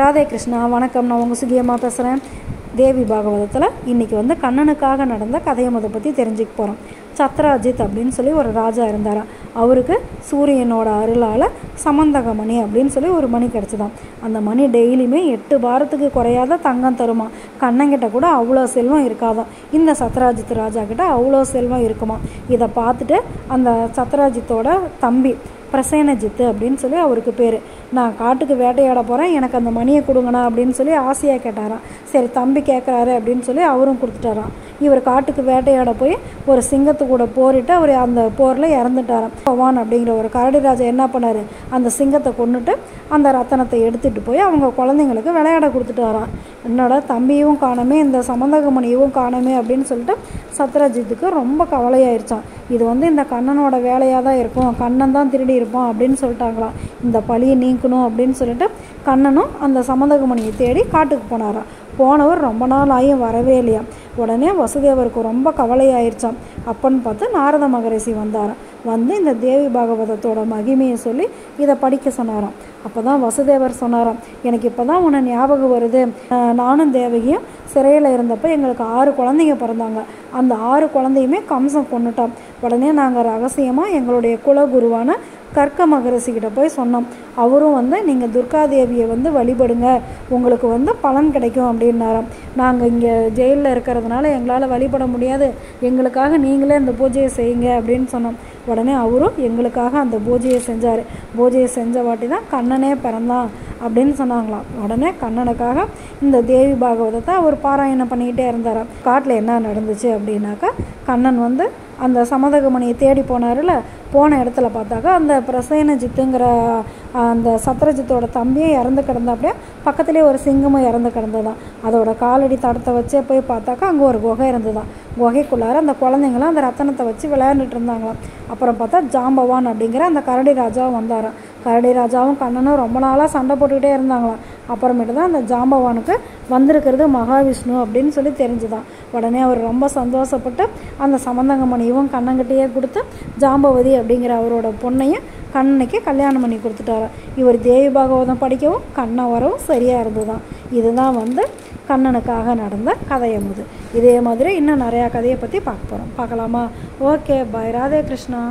ராதே கிருஷ்ணா. வணக்கம். நான் உங்கள் சுகியம்மா பேசுகிறேன். தேவி பாகவதத்தில் இன்றைக்கி வந்து கண்ணனுக்காக நடந்த கதையை பற்றி தெரிஞ்சுக்க போகிறோம். சத்ராஜித் அப்படின்னு சொல்லி ஒரு ராஜா இருந்தாராம். அவருக்கு சூரியனோட அருளால் சமந்தகமணி அப்படின்னு சொல்லி ஒரு மணி கிடச்சிதான். அந்த மணி டெய்லியுமே 8 வாரத்துக்கு குறையாத தங்கம் தருமா. கண்ணங்கிட்ட கூட அவ்வளோ செல்வம் இருக்காதான். இந்த சத்ராஜித் ராஜா கிட்ட அவ்வளோ செல்வம் இருக்குமா. இதை பார்த்துட்டு அந்த சத்ராஜித்தோட தம்பி பிரசேனஜித்து அப்படின்னு சொல்லி அவருக்கு பேர், நான் காட்டுக்கு வேட்டையாட போகிறேன், எனக்கு அந்த மணியை கொடுங்கண்ணா அப்படின்னு சொல்லி ஆசையாக கேட்டாராம். சரி தம்பி கேட்குறாரு அப்படின்னு சொல்லி அவரும் கொடுத்துட்டாராம். இவர் காட்டுக்கு வேட்டையாட போய் ஒரு சிங்கத்து கூட போரிட்டு அவர் அந்த போரில் இறந்துட்டாராம். பவான் அப்படிங்கிற ஒரு கரடி ராஜா என்ன பண்ணார், அந்த சிங்கத்தை கொண்டுட்டு அந்த ரத்தனத்தை எடுத்துகிட்டு போய் அவங்க குழந்தைங்களுக்கு விளையாட கொடுத்துட்டாராம். என்னோட தம்பியும் காணமே, இந்த சமந்தகமணியும் காணமே அப்படின்னு சொல்லிட்டு சத்ராஜித்துக்கு ரொம்ப கவலையாயிருச்சான். இது வந்து இந்த கண்ணனோட வேலையாக தான் இருக்கும், கண்ணன் தான் திருடி இருப்பான் அப்படின்னு சொல்லிட்டாங்களாம். இந்த பழியை நீக்கணும் அப்படின்னு சொல்லிட்டு கண்ணனும் அந்த சமந்தகமணியை தேடி காட்டுக்கு போனாராம். போனவர் ரொம்ப நாள் ஆகியும் வரவே இல்லையா. உடனே வசுதேவருக்கு ரொம்ப கவலையாயிருச்சான். அப்பன்னு பார்த்து நாரத மகரிஷி வந்தாராம். வந்து இந்த தேவி பாகவதத்தோட மகிமையை சொல்லி இதை படிக்க சொன்னாராம். அப்போ தான் வசுதேவர் சொன்னாராம், எனக்கு இப்போ தான் உன்னை ஞாபகம் வருது, நானும் தேவகியும் சிறையில் இருந்தப்போ எங்களுக்கு 6 குழந்தைங்க பிறந்தாங்க. அந்த 6 குழந்தையுமே கம்சன் கொண்டுட்டான். உடனே நாங்கள் ரகசியமாக எங்களுடைய குலகுருவான கர்க்க மகரிஷிக்கிட்ட போய் சொன்னோம். அவரும் வந்து நீங்கள் துர்காதேவியை வந்து வழிபடுங்க, உங்களுக்கு வந்து பலன் கிடைக்கும் அப்படின்னாராம். நாங்கள் இங்கே ஜெயிலில் இருக்கிறதுனால எங்களால் வழிபட முடியாது, எங்களுக்காக நீங்களே அந்த பூஜையை செய்யுங்க அப்படின்னு சொன்னோம். உடனே அவரும் எங்களுக்காக அந்த பூஜையை செஞ்சார். பூஜையை செஞ்ச வாட்டி தான் கண்ணனே பிறந்தான் அப்படின்னு சொன்னாங்களாம். உடனே கண்ணனுக்காக இந்த தேவி பாகவதத்தை அவர் பாராயணம் பண்ணிக்கிட்டே இருந்தாராம். காட்டில் என்ன நடந்துச்சு அப்படின்னாக்கா, கண்ணன் வந்து அந்த சமந்தகமணியை தேடி போனார்ல, போன இடத்துல பார்த்தாக்கா அந்த பிரசேனஜித்துங்கிற அந்த சத்ரஜித்தோட தம்பியும் இறந்து கிடந்தா. அப்படியே பக்கத்துலேயே ஒரு சிங்கமும் இறந்து கிடந்ததான். அதோட காலடி தடத்தை வச்சே போய் பார்த்தாக்கா அங்கே ஒரு குகை இருந்துதான். குகைக்குள்ளார அந்த குழந்தைங்களாம் அந்த ரத்தனத்தை வச்சு விளையாண்டுட்டு இருந்தாங்களாம். அப்புறம் பார்த்தா ஜாம்பவான் அப்படிங்கிற அந்த கரடி ராஜாவும் வந்தாராம். கரடி ராஜாவும் கண்ணனும் ரொம்ப நாளாக சண்டை போட்டுக்கிட்டே இருந்தாங்களாம். அப்புறமேட்டு தான் அந்த ஜாம்பவானுக்கு வந்திருக்கிறது மகாவிஷ்ணு அப்படின்னு சொல்லி தெரிஞ்சுதான். உடனே அவர் ரொம்ப சந்தோஷப்பட்டு அந்த சமந்தகமணியும் கண்ணங்கிட்டையே கொடுத்து ஜாம்பவதி அப்படிங்கிற அவரோட பொண்ணையும் கண்ணனுக்கு கல்யாணம் பண்ணி கொடுத்துட்டாராம். இவர் தேவி பாகவதம் படிக்கவும் கண்ணன் வரவும் சரியாக இருந்துதான். இதுதான் வந்து கண்ணனுக்காக நடந்த கதையமுது. இதே மாதிரி இன்னும் நிறையா கதையை பற்றி பார்க்கலாமா? ஓகே, பாய். ராதே கிருஷ்ணா.